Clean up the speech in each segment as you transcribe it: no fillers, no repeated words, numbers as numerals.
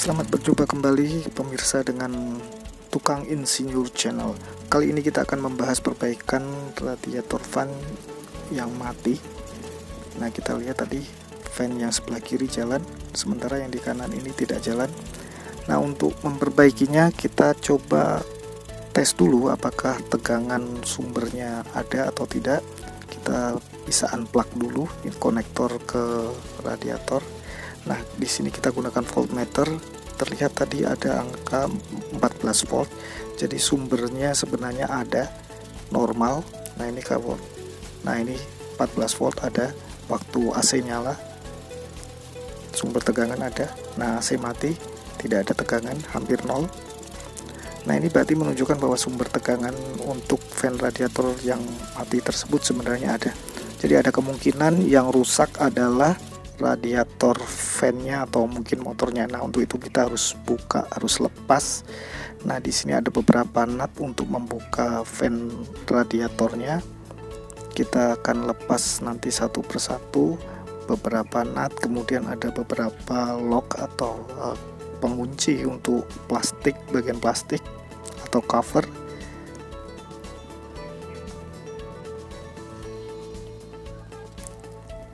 Selamat berjumpa kembali pemirsa dengan Tukang Insinyur Channel. Kali ini kita akan membahas perbaikan radiator fan yang mati. Nah, kita lihat tadi fan yang sebelah kiri jalan, sementara yang di kanan ini tidak jalan. Nah, untuk memperbaikinya kita coba tes dulu apakah tegangan sumbernya ada atau tidak. Kita bisa unplug dulu ini konektor ke radiator. Nah, di sini kita gunakan voltmeter. Terlihat tadi ada angka 14 volt. Jadi sumbernya sebenarnya ada normal. Nah, ini kabel. Nah, ini 14 volt ada waktu AC nyala. Sumber tegangan ada. Nah, AC mati, tidak ada tegangan, hampir nol. Nah, ini berarti menunjukkan bahwa sumber tegangan untuk fan radiator yang mati tersebut sebenarnya ada. Jadi ada kemungkinan yang rusak adalah radiator fan-nya atau mungkin motornya. Nah, untuk itu kita harus buka, harus lepas. Nah, di sini ada beberapa nut untuk membuka fan radiatornya. Kita akan lepas nanti satu persatu beberapa nut, kemudian ada beberapa lock atau pengunci untuk plastik, bagian plastik atau cover.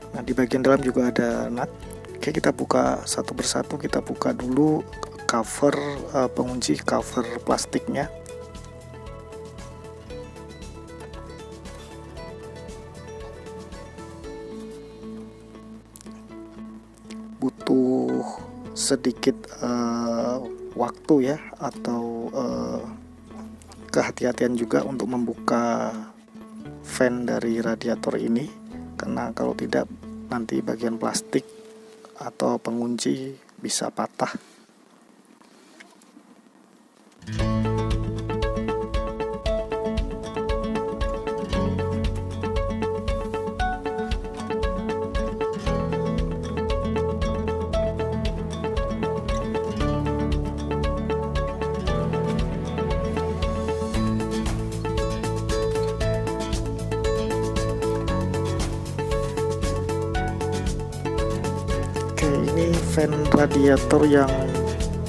Nah, di bagian dalam juga ada nut. Oke, kita buka satu persatu. Kita buka dulu cover pengunci cover plastiknya. Butuh sedikit waktu ya, atau kehati-hatian juga untuk membuka fan dari radiator ini, karena kalau tidak nanti bagian plastik atau pengunci bisa patah. Ini fan radiator yang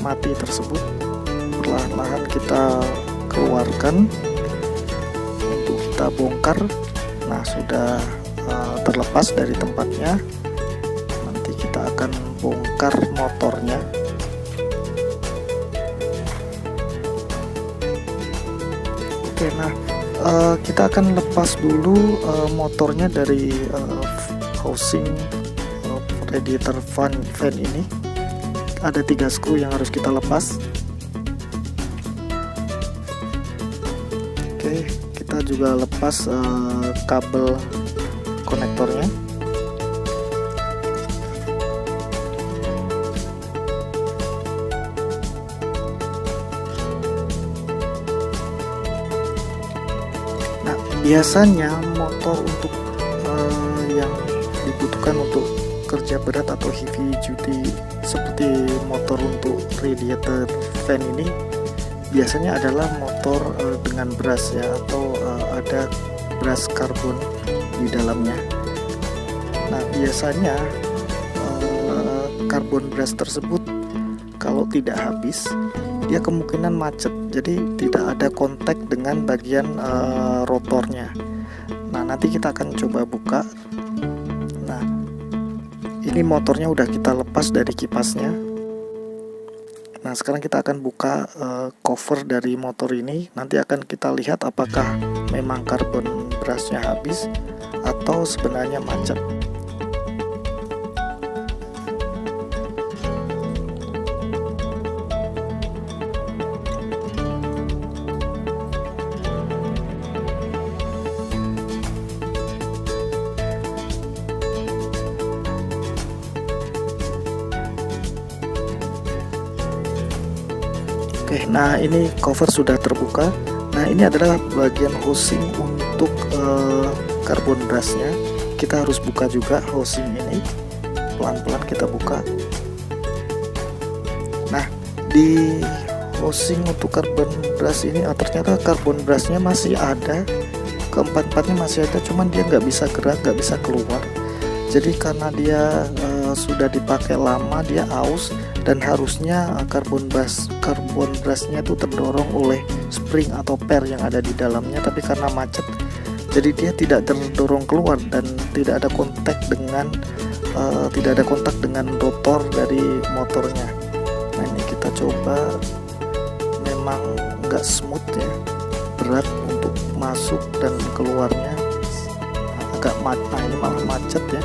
mati tersebut perlahan-lahan kita keluarkan untuk kita bongkar. Nah, sudah terlepas dari tempatnya. Nanti kita akan bongkar motornya. Oke, nah kita akan lepas dulu motornya dari housing radiator fan ini. Ada 3 skru yang harus kita lepas. Oke, kita juga lepas kabel konektornya. Nah, biasanya motor untuk yang dibutuhkan untuk kerja berat atau heavy duty seperti motor untuk radiator fan ini biasanya adalah motor dengan brush ya, atau ada brush karbon di dalamnya. Nah, biasanya karbon brush tersebut kalau tidak habis dia kemungkinan macet, jadi tidak ada kontak dengan bagian rotornya. Nah, nanti kita akan coba buka. Ini motornya udah kita lepas dari kipasnya. Nah, sekarang kita akan buka cover dari motor ini. Nanti akan kita lihat apakah memang karbon brushnya habis atau sebenarnya macet. Oke, nah ini cover sudah terbuka. Nah, ini adalah bagian housing untuk karbon brushnya. Kita harus buka juga housing ini. Pelan-pelan kita buka. Nah, di housing untuk karbon brush ini ternyata karbon brushnya masih ada. Keempat-empatnya masih ada, cuman dia nggak bisa gerak, nggak bisa keluar. Jadi karena dia sudah dipakai lama, dia aus. dan harusnya karbon brushnya itu terdorong oleh spring atau per yang ada di dalamnya, tapi karena macet jadi dia tidak terdorong keluar dan tidak ada kontak dengan rotor dari motornya. Nah ini kita coba, memang nggak smooth ya, berat untuk masuk dan keluarnya, agak ini malah macet ya.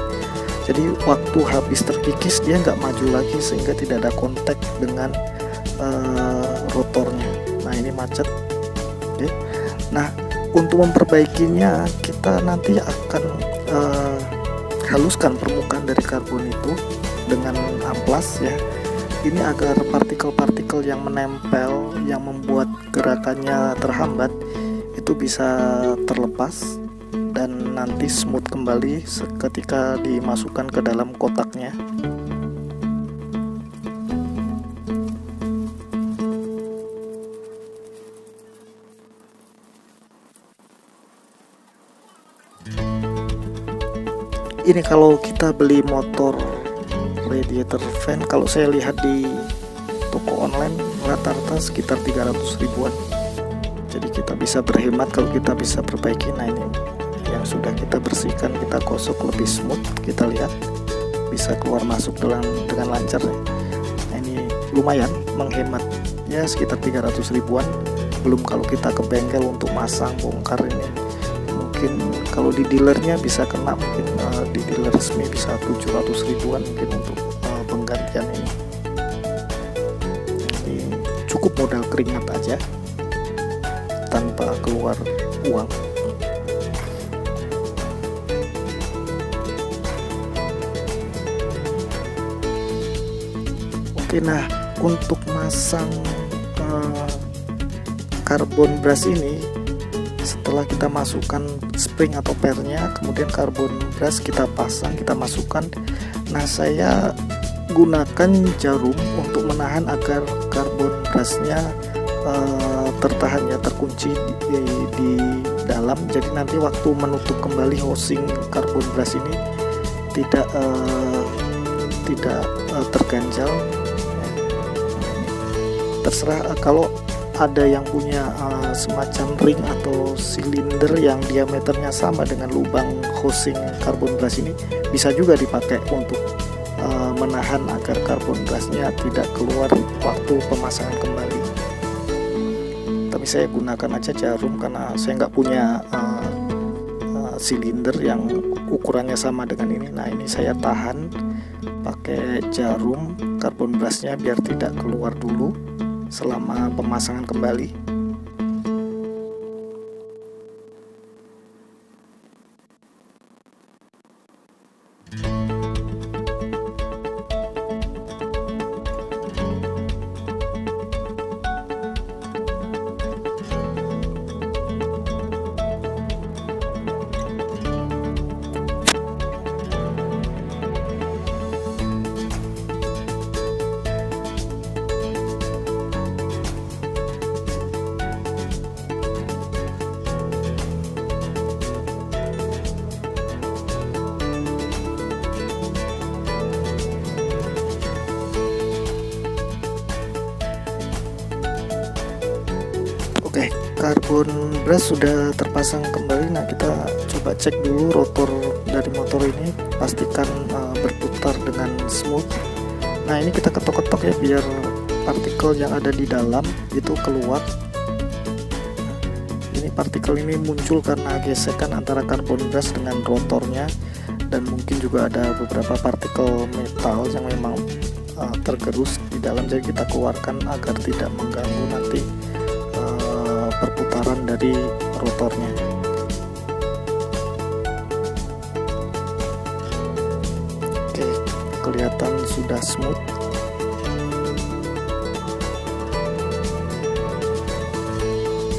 Jadi waktu habis terkikis dia nggak maju lagi sehingga tidak ada kontak dengan rotornya. Nah ini macet. Oke. Nah untuk memperbaikinya kita nanti akan haluskan permukaan dari karbon itu dengan amplas ya. Ini agar partikel-partikel yang menempel yang membuat gerakannya terhambat itu bisa terlepas dan nanti smooth kembali ketika dimasukkan ke dalam kotaknya. Ini kalau kita beli motor radiator fan, kalau saya lihat di toko online rata-rata sekitar 300 ribuan. Jadi kita bisa berhemat kalau kita bisa perbaiki. Nah ini yang sudah kita bersihkan, kita gosok lebih smooth, kita lihat bisa keluar masuk dengan lancar. Nah ini lumayan menghemat ya, sekitar 300 ribuan. Belum kalau kita ke bengkel untuk masang bongkar, ini mungkin kalau di dealernya bisa kena, mungkin di dealer resmi bisa 700 ribuan mungkin untuk penggantian ini. Jadi cukup modal keringat aja tanpa keluar uang. Oke, nah untuk masang karbon brush ini, setelah kita masukkan spring atau pernya, kemudian karbon brush kita pasang, kita masukkan. Nah saya gunakan jarum untuk menahan agar karbon brushnya tertahan ya, terkunci di dalam. Jadi nanti waktu menutup kembali housing karbon brush ini tidak terganjal. Terserah kalau ada yang punya semacam ring atau silinder yang diameternya sama dengan lubang housing karbon brush ini, bisa juga dipakai untuk menahan agar karbon brushnya tidak keluar waktu pemasangan kembali. Tapi saya gunakan aja jarum karena saya nggak punya silinder yang ukurannya sama dengan ini. Nah ini saya tahan pakai jarum karbon brushnya biar tidak keluar dulu selama pemasangan kembali. Oke, karbon brush sudah terpasang kembali. Nah kita coba cek dulu rotor dari motor ini, pastikan berputar dengan smooth. Nah ini kita ketok-ketok ya biar partikel yang ada di dalam itu keluar. Ini partikel ini muncul karena gesekan antara karbon brush dengan rotornya, dan mungkin juga ada beberapa partikel metal yang memang tergerus di dalam. Jadi kita keluarkan agar tidak mengganggu nanti perputaran dari rotornya. Oke, kelihatan sudah smooth.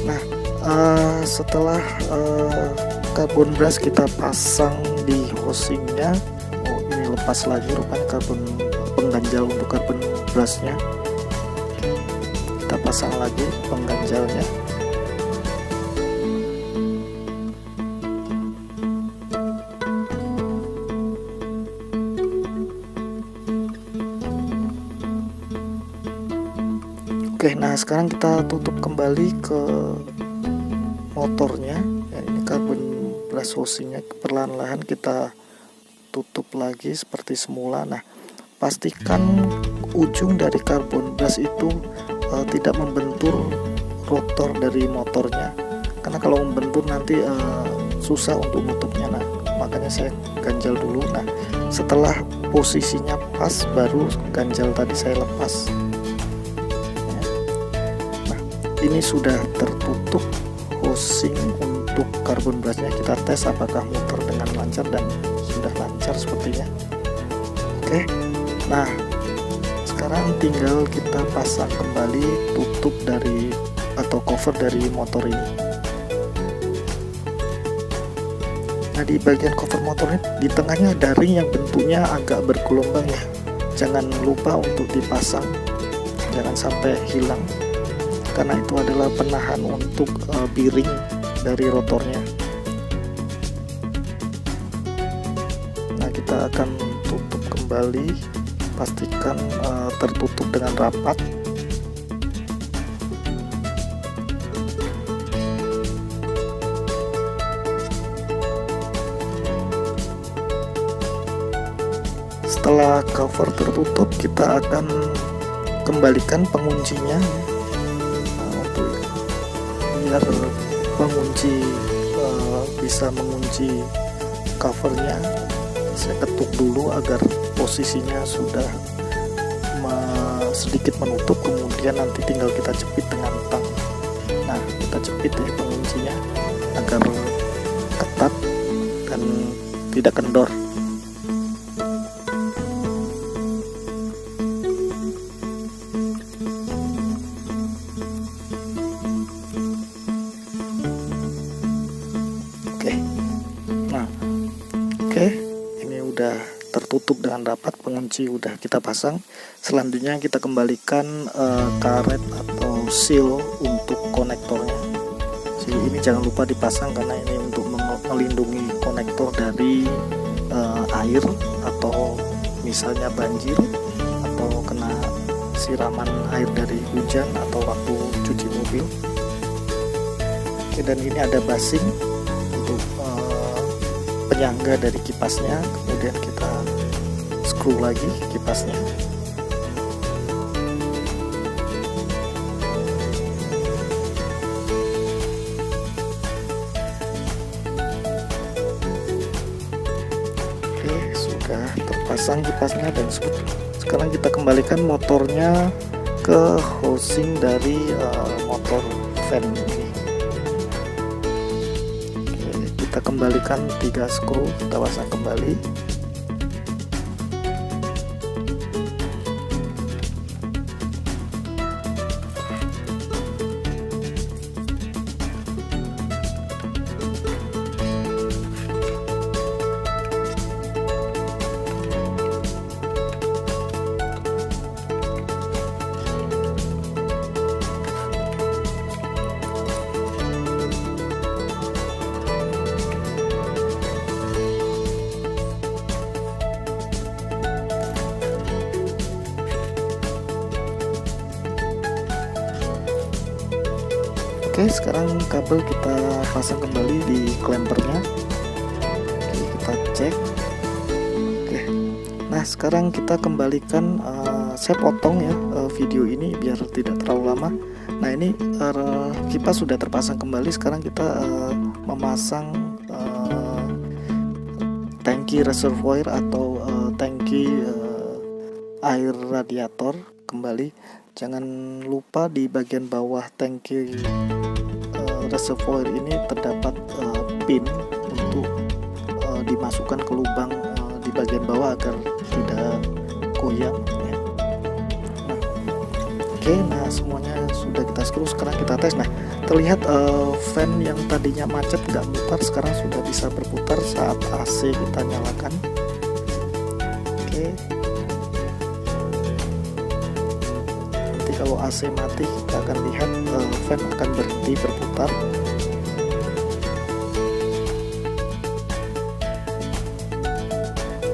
Nah setelah karbon brush kita pasang di housingnya, ini lepas lagi rupanya karbon pengganjal untuk karbon brushnya. Kita pasang lagi pengganjalnya. Oke, nah sekarang kita tutup kembali ke motornya ya, ini carbon brush housingnya perlahan-lahan kita tutup lagi seperti semula. Nah, pastikan ujung dari carbon brush itu tidak membentur rotor dari motornya, karena kalau membentur nanti susah untuk nutupnya. Nah, makanya saya ganjal dulu. Nah, setelah posisinya pas baru ganjal tadi saya lepas. Ini sudah tertutup housing untuk carbon brushnya. Kita tes apakah muter dengan lancar, dan sudah lancar sepertinya. Oke, nah sekarang tinggal kita pasang kembali tutup dari atau cover dari motor ini. Nah, di bagian cover motor ini di tengahnya ada ring yang bentuknya agak bergelombang ya. Jangan lupa untuk dipasang, jangan sampai hilang, karena itu adalah penahan untuk bearing dari rotornya. Nah, kita akan tutup kembali, pastikan tertutup dengan rapat. Setelah cover tertutup, kita akan kembalikan penguncinya biar pengunci bisa mengunci covernya. Saya ketuk dulu agar posisinya sudah sedikit menutup, kemudian nanti tinggal kita jepit dengan tang. Nah, kita jepit ya penguncinya agar ketat dan tidak kendor. Oke, ini udah tertutup dengan rapat, pengunci udah kita pasang. Selanjutnya kita kembalikan karet atau seal untuk konektornya. Seal ini jangan lupa dipasang karena ini untuk melindungi konektor dari air atau misalnya banjir atau kena siraman air dari hujan atau waktu cuci mobil. Oke, dan ini ada basing untuk penyangga dari kipasnya, kemudian kita screw lagi kipasnya. Oke, sudah terpasang kipasnya, dan sekarang kita kembalikan motornya ke housing dari motor fan ini. Kita kembalikan 3 skru, kita pasang kembali. Oke, sekarang kabel kita pasang kembali di klempernya. Oke, kita cek. Oke, nah sekarang kita kembalikan, saya potong ya video ini biar tidak terlalu lama. Nah, ini kipas sudah terpasang kembali. Sekarang kita memasang tangki reservoir atau tangki air radiator kembali. Jangan lupa di bagian bawah tangki reservoir ini terdapat pin untuk dimasukkan ke lubang di bagian bawah agar tidak goyang ya. Nah, oke, nah semuanya sudah kita screw. Sekarang kita tes. Nah, terlihat fan yang tadinya macet nggak mutar, sekarang sudah bisa berputar saat AC kita nyalakan. Oke, kalau AC mati kita akan lihat fan akan berhenti berputar.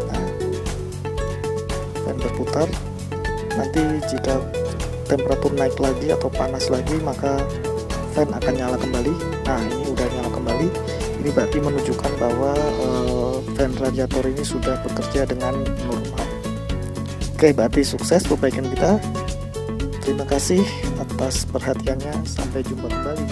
Nah, fan berputar. Nanti jika temperatur naik lagi atau panas lagi, maka fan akan nyala kembali. Nah, ini udah nyala kembali. Ini berarti menunjukkan bahwa fan radiator ini sudah bekerja dengan normal. Oke, berarti sukses perbaikan kita. Terima kasih atas perhatiannya. Sampai jumpa kembali.